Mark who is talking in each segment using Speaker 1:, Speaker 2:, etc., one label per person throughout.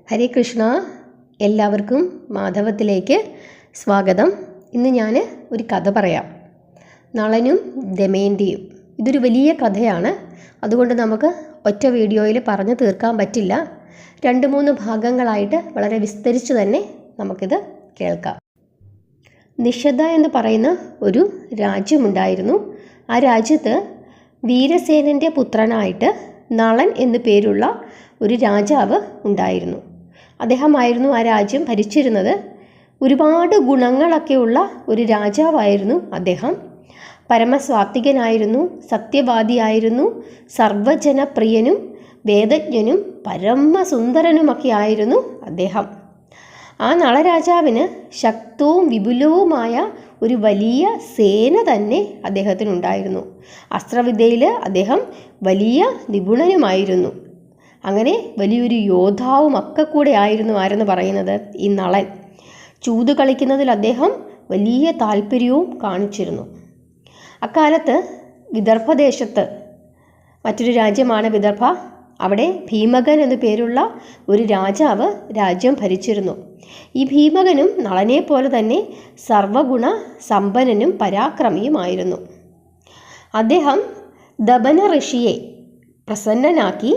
Speaker 1: ഹരേ കൃഷ്ണ. എല്ലാവർക്കും മാധവത്തിലേക്ക് സ്വാഗതം. ഇന്ന് ഞാൻ ഒരു കഥ പറയാം. നളനും ദമയന്തിയും. ഇതൊരു വലിയ കഥയാണ്. അതുകൊണ്ട് നമുക്ക് ഒറ്റ വീഡിയോയിൽ പറഞ്ഞു തീർക്കാൻ പറ്റില്ല. 2-3 ഭാഗങ്ങളായിട്ട് വളരെ വിസ്തരിച്ച് തന്നെ നമുക്കിത് കേൾക്കാം. നിഷധ എന്ന് പറയുന്ന ഒരു രാജ്യമുണ്ടായിരുന്നു. ആ രാജ്യത്ത് വീരസേനൻ്റെ പുത്രനായിട്ട് നളൻ എന്നു പേരുള്ള ഒരു രാജാവ് ഉണ്ടായിരുന്നു. അദ്ദേഹമായിരുന്നു ആ രാജ്യം ഭരിച്ചിരുന്നത്. ഒരുപാട് ഗുണങ്ങളൊക്കെയുള്ള ഒരു രാജാവായിരുന്നു അദ്ദേഹം. പരമസ്വാത്വികനായിരുന്നു, സത്യവാദിയായിരുന്നു, സർവജനപ്രിയനും വേദജ്ഞനും പരമസുന്ദരനുമൊക്കെ ആയിരുന്നു അദ്ദേഹം. ആ നളരാജാവിന് ശക്തവും വിപുലവുമായ ഒരു വലിയ സേന തന്നെ അദ്ദേഹത്തിനുണ്ടായിരുന്നു. അസ്ത്രവിദ്യയിൽ അദ്ദേഹം വലിയ നിപുണനുമായിരുന്നു. അങ്ങനെ വലിയൊരു യോദ്ധാവും ഒക്കെ കൂടെ ആയിരുന്നു ആരെന്ന് പറയുന്നത് ഈ നളൻ. ചൂത് കളിക്കുന്നതിൽ അദ്ദേഹം വലിയ താല്പര്യവും കാണിച്ചിരുന്നു. അക്കാലത്ത് വിദർഭദേശത്ത്, മറ്റൊരു രാജ്യമാണ് വിദർഭ, അവിടെ ഭീമകൻ എന്നു പേരുള്ള ഒരു രാജാവ് രാജ്യം ഭരിച്ചിരുന്നു. ഈ ഭീമകനും നളനെ പോലെ തന്നെ സർവഗുണ സമ്പന്നനും പരാക്രമിയുമായിരുന്നു. അദ്ദേഹം ദമന ഋഷിയെ പ്രസന്നനാക്കി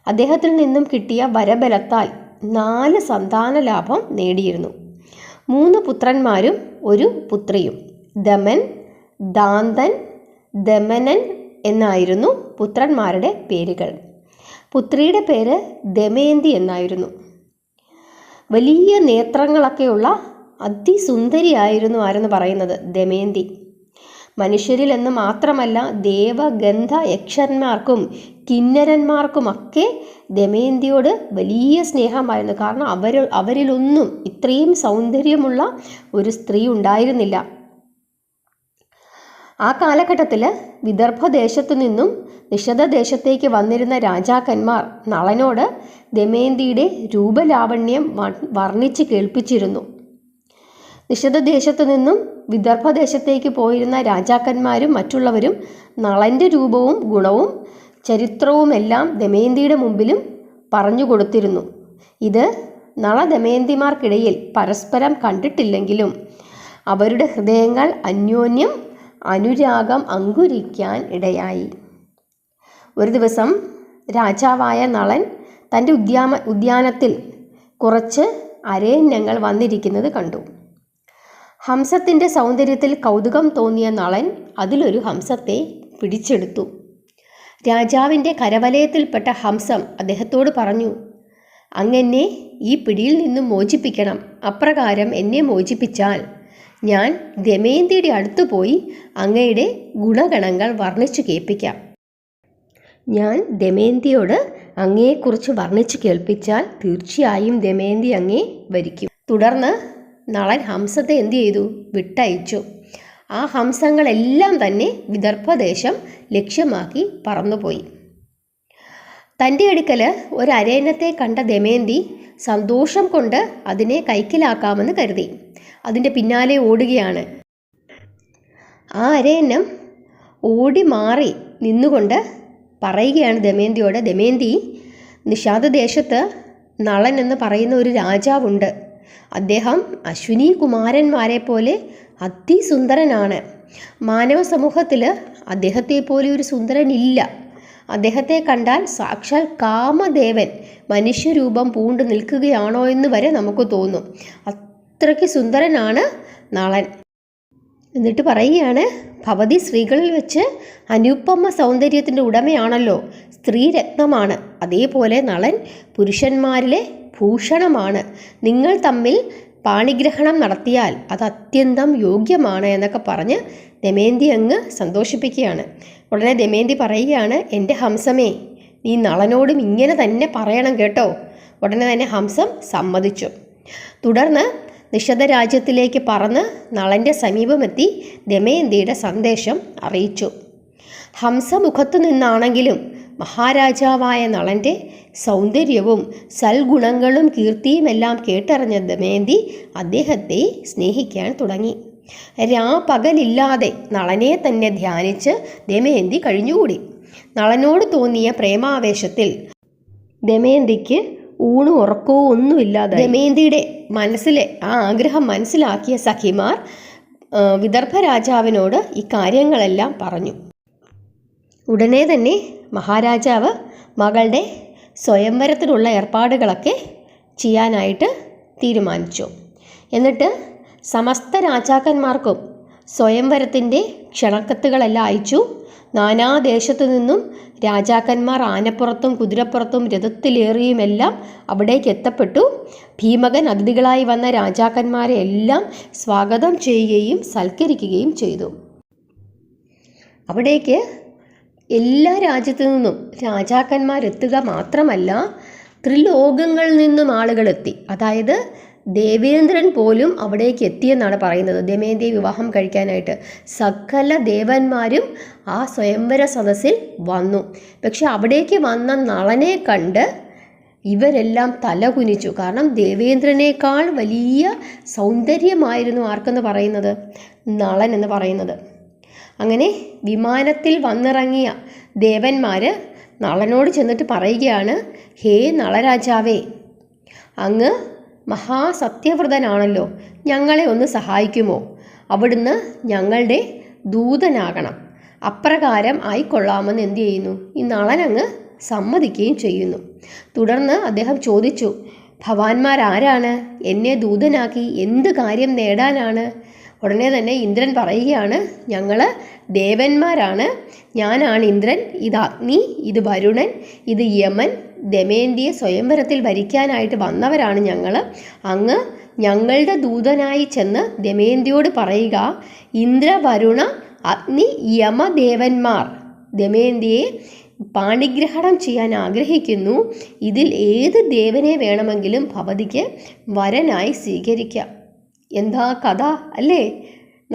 Speaker 1: അദ്ദേഹത്തിൽ നിന്നും കിട്ടിയ വരബലത്താൽ 4 സന്താന ലാഭം നേടിയിരുന്നു. 3 പുത്രന്മാരും ഒരു പുത്രിയും. ദമൻ, ദാന്തൻ, ദമനൻ എന്നായിരുന്നു പുത്രന്മാരുടെ പേരുകൾ. പുത്രിയുടെ പേര് ദമയന്തി എന്നായിരുന്നു. വലിയ നേത്രങ്ങളൊക്കെയുള്ള അതിസുന്ദരിയായിരുന്നു ആരെന്ന് പറയുന്നത് ദമയന്തി. മനുഷ്യരിൽ എന്ന് മാത്രമല്ല ദേവഗന്ധ യക്ഷന്മാർക്കും കിന്നരന്മാർക്കുമൊക്കെ ദമയന്തിയോട് വലിയ സ്നേഹമായിരുന്നു. കാരണം അവരിലൊന്നും ഇത്രയും സൗന്ദര്യമുള്ള ഒരു സ്ത്രീ ഉണ്ടായിരുന്നില്ല. ആ കാലഘട്ടത്തിൽ വിദർഭദേശത്തു നിന്നും നിഷധദേശത്തേക്ക് വന്നിരുന്ന രാജാക്കന്മാർ നളനോട് ദമയന്തിയുടെ രൂപലാവണ്യം വർണ്ണിച്ച് കേൾപ്പിച്ചിരുന്നു. നിഷധദേശത്തു നിന്നും വിദർഭദേശത്തേക്ക് പോയിരുന്ന രാജാക്കന്മാരും മറ്റുള്ളവരും നളൻ്റെ രൂപവും ഗുണവും ചരിത്രവുമെല്ലാം ദമയന്തിയുടെ മുമ്പിലും പറഞ്ഞു കൊടുത്തിരുന്നു. ഇത് നള ദമയന്തിമാർക്കിടയിൽ പരസ്പരം കണ്ടിട്ടില്ലെങ്കിലും അവരുടെ ഹൃദയങ്ങൾ അന്യോന്യം അനുരാഗം അങ്കുരിക്കാൻ ഇടയായി. ഒരു ദിവസം രാജാവായ നളൻ തൻ്റെ ഉദ്യാനത്തിൽ കുറച്ച് അരയന്നങ്ങൾ വന്നിരിക്കുന്നത് കണ്ടു. ഹംസത്തിൻ്റെ സൗന്ദര്യത്തിൽ കൗതുകം തോന്നിയ നളൻ അതിലൊരു ഹംസത്തെ പിടിച്ചെടുത്തു. രാജാവിൻ്റെ കരവലയത്തിൽപ്പെട്ട ഹംസം അദ്ദേഹത്തോട് പറഞ്ഞു, "അങ്ങെന്നെ ഈ പിടിയിൽ നിന്നും മോചിപ്പിക്കണം. അപ്രകാരം എന്നെ മോചിപ്പിച്ചാൽ ഞാൻ ദമയന്തിയുടെ അടുത്ത് പോയി അങ്ങയുടെ ഗുണഗണങ്ങൾ വർണ്ണിച്ചു കേൾപ്പിക്കാം. ഞാൻ ദമയന്തിയോട് അങ്ങയെക്കുറിച്ച് വർണ്ണിച്ചു കേൾപ്പിച്ചാൽ തീർച്ചയായും ദമയന്തി അങ്ങേ വരിക്കും." തുടർന്ന് നളൻ ഹംസത്തെ എന്തു ചെയ്തു? വിട്ടയച്ചു. ആ ഹംസങ്ങളെല്ലാം തന്നെ വിദർഭദേശം ലക്ഷ്യമാക്കി പറന്നുപോയി. തൻ്റെ അടുക്കൽ ഒരു അരയന്നത്തെ കണ്ട ദമയന്തി സന്തോഷം കൊണ്ട് അതിനെ കൈക്കലാക്കാമെന്ന് കരുതി അതിൻ്റെ പിന്നാലെ ഓടുകയാണ്. ആ അരയന്നം ഓടി മാറി നിന്നുകൊണ്ട് പറയുകയാണ് ദമയന്തിയോട്, "ദമയന്തി, നിഷാദദേശത്ത് നളൻ എന്ന് പറയുന്ന ഒരു രാജാവുണ്ട്. അദ്ദേഹം അശ്വിനി കുമാരന്മാരെ പോലെ അതിസുന്ദരനാണ്. മാനവ സമൂഹത്തിൽ അദ്ദേഹത്തെ പോലെ ഒരു സുന്ദരനില്ല. അദ്ദേഹത്തെ കണ്ടാൽ സാക്ഷാൽ കാമദേവൻ മനുഷ്യരൂപം പൂണ്ടു നിൽക്കുകയാണോ എന്ന് വരെ നമുക്ക് തോന്നും. അത്രയ്ക്ക് സുന്ദരനാണ് നളൻ." എന്നിട്ട് പറയുകയാണ്, "ഭവതി സ്ത്രീകളിൽ വെച്ച് അനുപമ സൗന്ദര്യത്തിൻ്റെ ഉടമയാണല്ലോ, സ്ത്രീരത്നമാണ്. അതേപോലെ നളൻ പുരുഷന്മാരിലെ ഭൂഷണമാണ്. നിങ്ങൾ തമ്മിൽ പാണിഗ്രഹണം നടത്തിയാൽ അത് അത്യന്തം യോഗ്യമാണ്" എന്നൊക്കെ പറഞ്ഞ് ദമയന്തി അങ്ങ് സന്തോഷിപ്പിക്കുകയാണ്. ഉടനെ ദമയന്തി പറയുകയാണ്, "എൻ്റെ ഹംസമേ, നീ നളനോടും ഇങ്ങനെ തന്നെ പറയണം കേട്ടോ." ഉടനെ തന്നെ ഹംസം സമ്മതിച്ചു. തുടർന്ന് നിഷധ രാജ്യത്തിലേക്ക് പറന്ന് നളൻ്റെ സമീപമെത്തി ദമയന്തിയുടെ സന്ദേശം അറിയിച്ചു. ഹംസമുഖത്തു നിന്നാണെങ്കിലും മഹാരാജാവായ നളൻ്റെ സൗന്ദര്യവും സൽഗുണങ്ങളും കീർത്തിയുമെല്ലാം കേട്ടറിഞ്ഞ ദമയന്തി അദ്ദേഹത്തെ സ്നേഹിക്കാൻ തുടങ്ങി. രാപകലില്ലാതെ നളനെ തന്നെ ധ്യാനിച്ച് ദമയന്തി കഴിഞ്ഞുകൂടി. നളനോട് തോന്നിയ പ്രേമാവേശത്തിൽ ദമയന്തിക്ക് ഊണും ഉറക്കവും ഒന്നുമില്ലാതെ ദമയന്തിയുടെ മനസ്സിലെ ആ ആഗ്രഹം മനസ്സിലാക്കിയ സഖിമാർ വിദർഭ രാജാവിനോട് ഈ കാര്യങ്ങളെല്ലാം പറഞ്ഞു. ഉടനെ തന്നെ മഹാരാജാവ് മകളുടെ സ്വയംവരത്തിനുള്ള ഏർപ്പാടുകളൊക്കെ ചെയ്യാനായിട്ട് തീരുമാനിച്ചു. എന്നിട്ട് സമസ്ത രാജാക്കന്മാർക്കും സ്വയംവരത്തിൻ്റെ ക്ഷണക്കത്തുകളെല്ലാം അയച്ചു. നാനാദേശത്തു നിന്നും രാജാക്കന്മാർ ആനപ്പുറത്തും കുതിരപ്പുറത്തും രഥത്തിലേറിയുമെല്ലാം അവിടേക്ക് എത്തപ്പെട്ടു. ഭീമകൻ അതിഥികളായി വന്ന രാജാക്കന്മാരെ എല്ലാം സ്വാഗതം ചെയ്യുകയും സൽക്കരിക്കുകയും ചെയ്തു. അവിടേക്ക് എല്ലാ രാജ്യത്തു നിന്നും രാജാക്കന്മാരെത്തുക മാത്രമല്ല, ത്രിലോകങ്ങളിൽ നിന്നും ആളുകളെത്തി. അതായത് ദേവേന്ദ്രൻ പോലും അവിടേക്ക് എത്തിയെന്നാണ് പറയുന്നത്. ദമയന്തിയെ വിവാഹം കഴിക്കാനായിട്ട് സകല ദേവന്മാരും ആ സ്വയംവര സദസ്സിൽ വന്നു. പക്ഷെ അവിടേക്ക് വന്ന നളനെ കണ്ട് ഇവരെല്ലാം തലകുനിച്ചു. കാരണം ദേവേന്ദ്രനേക്കാൾ വലിയ സൗന്ദര്യമായിരുന്നു ആർക്കെന്ന് പറയുന്നത്, നളൻ എന്ന് പറയുന്നത്. അങ്ങനെ വിമാനത്തിൽ വന്നിറങ്ങിയ ദേവന്മാർ നളനോട് ചെന്നിട്ട് പറയുകയാണ്, ഹേ നളരാജാവേ, അങ്ങ് മഹാസത്യവ്രതനാണല്ലോ, ഞങ്ങളെ ഒന്ന് സഹായിക്കുമോ? അവിടുന്ന് ഞങ്ങളുടെ ദൂതനാകണം. അപ്രകാരം ആയിക്കൊള്ളാമെന്ന് എന്തു ചെയ്യുന്നു, ഈ നളനങ്ങ് സമ്മതിക്കുകയും ചെയ്യുന്നു. തുടർന്ന് അദ്ദേഹം ചോദിച്ചു, ഭവാന്മാരാരാണ്? എന്നെ ദൂതനാക്കി എന്ത് കാര്യം നേടാനാണ്? ഉടനെ തന്നെ ഇന്ദ്രൻ പറയുകയാണ്, ഞങ്ങൾ ദേവന്മാരാണ്. ഞാനാണ് ഇന്ദ്രൻ, ഇത് അഗ്നി, ഇത് വരുണൻ, ഇത് യമൻ. ദമയന്തിയെ സ്വയംവരത്തിൽ ഭരിക്കാനായിട്ട് വന്നവരാണ് ഞങ്ങൾ. അങ്ങ് ഞങ്ങളുടെ ദൂതനായി ചെന്ന് ദമയന്തിയോട് പറയുക, ഇന്ദ്ര, വരുണ, അഗ്നി, യമദേവന്മാർ ദമയന്തിയെ പാണിഗ്രഹണം ചെയ്യാൻ ആഗ്രഹിക്കുന്നു. ഇതിൽ ഏത് ദേവനെ വേണമെങ്കിലും ഭവതിക്ക് വരനായി സ്വീകരിക്കാം. എന്താ കഥ അല്ലേ?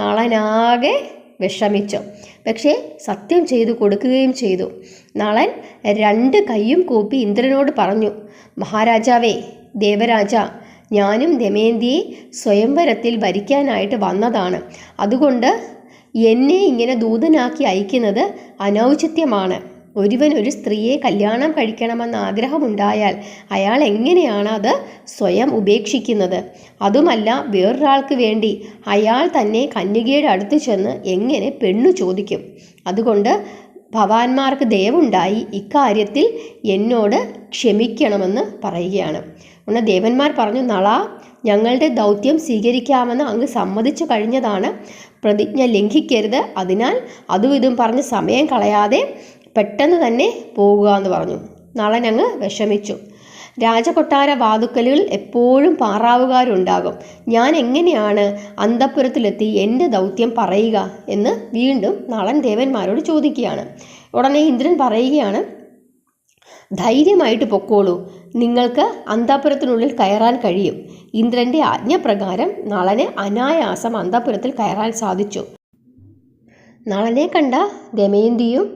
Speaker 1: നളനാകെ വിഷമിച്ചു. പക്ഷേ സത്യം ചെയ്തു കൊടുക്കുകയും ചെയ്തു. നളൻ 2 കൈയും കൂപ്പി ഇന്ദ്രനോട് പറഞ്ഞു, മഹാരാജാവേ, ദേവരാജ, ഞാനും ദമയന്തിയെ സ്വയംവരത്തിൽ ഭരിക്കാനായിട്ട് വന്നതാണ്. അതുകൊണ്ട് എന്നെ ഇങ്ങനെ ദൂതനാക്കി അയക്കുന്നത് അനൗചിത്യമാണ്. ഒരുവൻ ഒരു സ്ത്രീയെ കല്യാണം കഴിക്കണമെന്ന ആഗ്രഹമുണ്ടായാൽ അയാൾ എങ്ങനെയാണ് അത് സ്വയം ഉപേക്ഷിക്കുന്നത്? അതുമല്ല, വേറൊരാൾക്ക് വേണ്ടി അയാൾ തന്നെ കന്യകയുടെ അടുത്ത് ചെന്ന് എങ്ങനെ പെണ്ണു ചോദിക്കും? അതുകൊണ്ട് ഭവാന്മാർക്ക് ദയവുണ്ടായി ഇക്കാര്യത്തിൽ എന്നോട് ക്ഷമിക്കണമെന്ന് പറയുകയാണ്. ഉടനെ ദേവന്മാർ പറഞ്ഞു, നള, ഞങ്ങളുടെ ദൗത്യം സ്വീകരിക്കാമെന്ന് അങ്ങ് സമ്മതിച്ചു കഴിഞ്ഞതാണ്. പ്രതിജ്ഞ ലംഘിക്കരുത്. അതിനാൽ അതും ഇതും പറഞ്ഞ് സമയം കളയാതെ പെട്ടെന്ന് തന്നെ പോകുക എന്ന് പറഞ്ഞു. നളൻ അങ്ങ് വിഷമിച്ചു. രാജകൊട്ടാര വാതുക്കലുകൾ എപ്പോഴും പാറാവുകാരുണ്ടാകും. ഞാൻ എങ്ങനെയാണ് അന്തഃപുരത്തിലെത്തി എൻ്റെ ദൗത്യം പറയുക എന്ന് വീണ്ടും നളൻ ദേവന്മാരോട് ചോദിക്കുകയാണ്. ഉടനെ ഇന്ദ്രൻ പറയുകയാണ്, ധൈര്യമായിട്ട് പൊക്കോളൂ, നിങ്ങൾക്ക് അന്തഃപുരത്തിനുള്ളിൽ കയറാൻ കഴിയും. ഇന്ദ്രൻ്റെ ആജ്ഞപ്രകാരം നളന് അനായാസം അന്തഃപുരത്തിൽ കയറാൻ സാധിച്ചു. നളനെ കണ്ട ദമയന്തിയും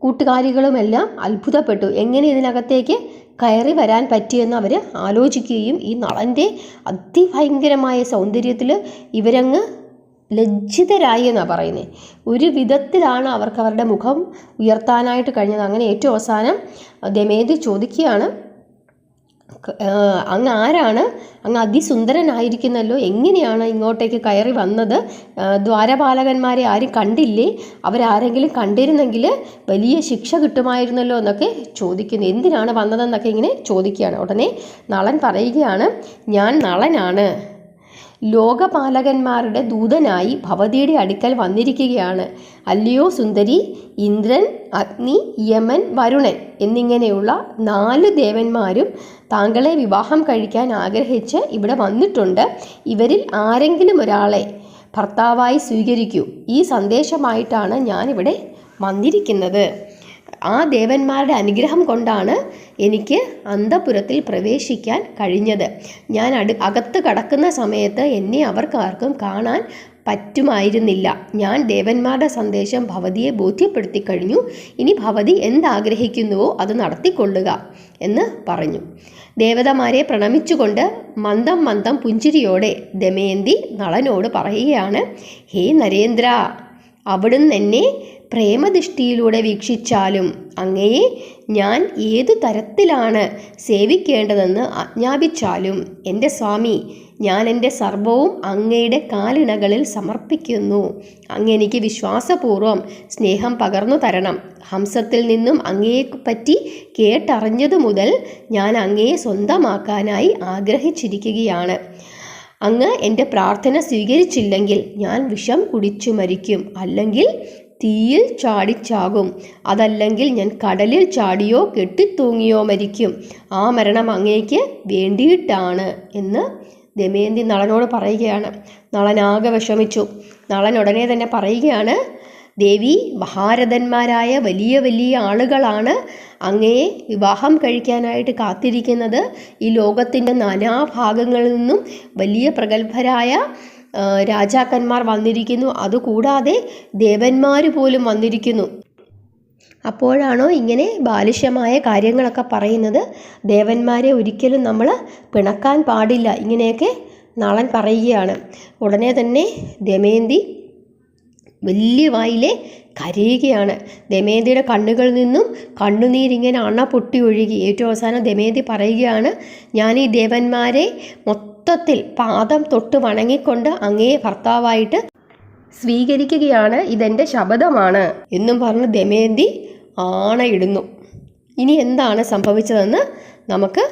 Speaker 1: കൂട്ടുകാരികളുമെല്ലാം അത്ഭുതപ്പെട്ടു. എങ്ങനെ ഇതിനകത്തേക്ക് കയറി വരാൻ പറ്റിയെന്ന് അവർ ആലോചിക്കുകയും ഈ നളൻ്റെ അതിഭയങ്കരമായ സൗന്ദര്യത്തിൽ ഇവരങ്ങ് ലജ്ജിതരായി എന്നാണ് പറയുന്നത്. ഒരു വിധത്തിലാണ് അവർക്ക് അവരുടെ മുഖം ഉയർത്താനായിട്ട് കഴിഞ്ഞത്. അങ്ങനെ ഏറ്റവും അവസാനം ദമയന്തി ചോദിക്കുകയാണ്, അങ്ങ് ആരാണ്? അങ്ങ് അതിസുന്ദരനായിരിക്കുന്നല്ലോ, എങ്ങനെയാണ് ഇങ്ങോട്ടേക്ക് കയറി വന്നത്? ദ്വാരപാലകന്മാരെ ആരും കണ്ടില്ലേ? അവരാരെങ്കിലും കണ്ടിരുന്നെങ്കിൽ വലിയ ശിക്ഷ കിട്ടുമായിരുന്നല്ലോ എന്നൊക്കെ ചോദിക്കുന്നു. എന്തിനാണ് വന്നതെന്നൊക്കെ ഇങ്ങനെ ചോദിക്കുകയാണ്. ഉടനെ നളൻ പറയുകയാണ്, ഞാൻ നളനാണ്, ലോകപാലകന്മാരുടെ ദൂതനായി ഭവതിയുടെ അടുക്കൽ വന്നിരിക്കുകയാണ്. അല്ലയോ സുന്ദരി, ഇന്ദ്രൻ, അഗ്നി, യമൻ, വരുണൻ എന്നിങ്ങനെയുള്ള 4 ദേവന്മാരും താങ്കളെ വിവാഹം കഴിക്കാൻ ആഗ്രഹിച്ച് ഇവിടെ വന്നിട്ടുണ്ട്. ഇവരിൽ ആരെങ്കിലും ഒരാളെ ഭർത്താവായി സ്വീകരിക്കൂ. ഈ സന്ദേശമായിട്ടാണ് ഞാനിവിടെ വന്നിരിക്കുന്നത്. ആ ദേവന്മാരുടെ അനുഗ്രഹം കൊണ്ടാണ് എനിക്ക് അന്തഃപുരത്തിൽ പ്രവേശിക്കാൻ കഴിഞ്ഞത്. ഞാൻ അകത്ത് കടക്കുന്ന സമയത്ത് എന്നെ അവർക്കാർക്കും കാണാൻ പറ്റുമായിരുന്നില്ല. ഞാൻ ദേവന്മാരുടെ സന്ദേശം ഭവതിയെ ബോധ്യപ്പെടുത്തി കഴിഞ്ഞു. ഇനി ഭവതി എന്താഗ്രഹിക്കുന്നുവോ അത് നടത്തിക്കൊള്ളുക എന്ന് പറഞ്ഞു. ദേവതമാരെ പ്രണമിച്ചുകൊണ്ട് മന്ദം മന്ദം പുഞ്ചിരിയോടെ ദമയന്തി നളനോട് പറയുകയാണ്, ഹേ നരേന്ദ്ര, അവിടുന്ന് എന്നെ പ്രേമദൃഷ്ടിയിലൂടെ വീക്ഷിച്ചാലും അങ്ങയെ ഞാൻ ഏതു തരത്തിലാണ് സേവിക്കേണ്ടതെന്ന് ആജ്ഞാപിച്ചാലും എൻ്റെ സ്വാമി, ഞാൻ എൻ്റെ സർവവും അങ്ങയുടെ കാലിണകളിൽ സമർപ്പിക്കുന്നു. അങ്ങെനിക്ക് വിശ്വാസപൂർവ്വം സ്നേഹം പകർന്നു തരണം. ഹംസത്തിൽ നിന്നും അങ്ങയെപ്പറ്റി കേട്ടറിഞ്ഞതു മുതൽ ഞാൻ അങ്ങയെ സ്വന്തമാക്കാനായി ആഗ്രഹിച്ചിരിക്കുകയാണ്. അങ്ങ് എൻ്റെ പ്രാർത്ഥന സ്വീകരിച്ചില്ലെങ്കിൽ ഞാൻ വിഷം കുടിച്ചു മരിക്കും, അല്ലെങ്കിൽ തീയിൽ ചാടിച്ചാകും, അതല്ലെങ്കിൽ ഞാൻ കടലിൽ ചാടിയോ കെട്ടിത്തൂങ്ങിയോ മരിക്കും. ആ മരണം അങ്ങേക്ക് വേണ്ടിയിട്ടാണ് എന്ന് ദമയന്തി നളനോട് പറയുകയാണ്. നളനാകെ വിഷമിച്ചു. നളൻ ഉടനെ തന്നെ പറയുകയാണ്, ദേവി, മഹാരഥന്മാരായ വലിയ വലിയ ആളുകളാണ് അങ്ങയെ വിവാഹം കഴിക്കാനായിട്ട് കാത്തിരിക്കുന്നത്. ഈ ലോകത്തിൻ്റെ നാനാഭാഗങ്ങളിൽ നിന്നും വലിയ പ്രഗത്ഭരായ രാജാക്കന്മാർ വന്നിരിക്കുന്നു. അതുകൂടാതെ ദേവന്മാർ പോലും വന്നിരിക്കുന്നു. അപ്പോഴാണോ ഇങ്ങനെ ബാലിശമായ കാര്യങ്ങളൊക്കെ പറയുന്നത്? ദേവന്മാരെ ഒരിക്കലും നമ്മൾ പിണക്കാൻ പാടില്ല, ഇങ്ങനെയൊക്കെ നളൻ പറയുകയാണ്. ഉടനെ തന്നെ ദമയന്തി വലിയ വായിലെ കരയുകയാണ്. ദമയന്തിയുടെ കണ്ണുകളിൽ നിന്നും കണ്ണുനീരിങ്ങനെ അണ പൊട്ടി ഒഴുകി. ഏറ്റവും അവസാനം ദമയന്തി പറയുകയാണ്, ഞാൻ ഈ ദേവന്മാരെ മൊത്തത്തിൽ പാദം തൊട്ട് വണങ്ങിക്കൊണ്ട് അങ്ങയെ ഭർത്താവായിട്ട് സ്വീകരിക്കുകയാണ്, ഇതെൻ്റെ ശപഥമാണ് എന്നും പറഞ്ഞ് ദമയന്തി ആണയിടുന്നു. ഇനി എന്താണ് സംഭവിച്ചതെന്ന് നമുക്ക്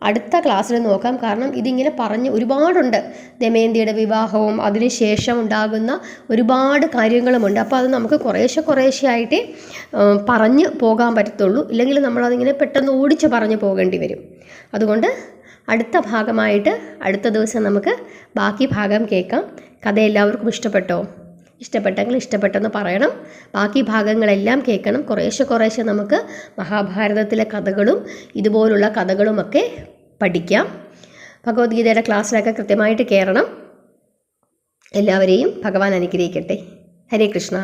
Speaker 1: അടുത്ത ക്ലാസ്സിൽ നോക്കാം. കാരണം ഇതിങ്ങനെ പറഞ്ഞ് ഒരുപാടുണ്ട്. ദമയന്തിയുടെ വിവാഹവും അതിനുശേഷം ഉണ്ടാകുന്ന ഒരുപാട് കാര്യങ്ങളുമുണ്ട്. അപ്പോൾ അത് നമുക്ക് കുറേശ്ശെ ആയിട്ടേ പറഞ്ഞു പോകാൻ പറ്റത്തുള്ളൂ. ഇല്ലെങ്കിൽ നമ്മളതിങ്ങനെ പെട്ടെന്ന് ഓടിച്ച് പറഞ്ഞു പോകേണ്ടി വരും. അതുകൊണ്ട് അടുത്ത ഭാഗമായിട്ട് അടുത്ത ദിവസം നമുക്ക് ബാക്കി ഭാഗം കേൾക്കാം. കഥ എല്ലാവർക്കും ഇഷ്ടപ്പെട്ടോ? ഇഷ്ടപ്പെട്ടെങ്കിൽ ഇഷ്ടപ്പെട്ടെന്ന് പറയണം. ബാക്കി ഭാഗങ്ങളെല്ലാം കേൾക്കണം. കുറേശ്ശെ നമുക്ക് മഹാഭാരതത്തിലെ കഥകളും ഇതുപോലുള്ള കഥകളുമൊക്കെ പഠിക്കാം. ഭഗവത്ഗീതയുടെ ക്ലാസ്സിലൊക്കെ കൃത്യമായിട്ട് കയറണം. എല്ലാവരെയും ഭഗവാൻ അനുഗ്രഹിക്കട്ടെ. ഹരേ കൃഷ്ണ.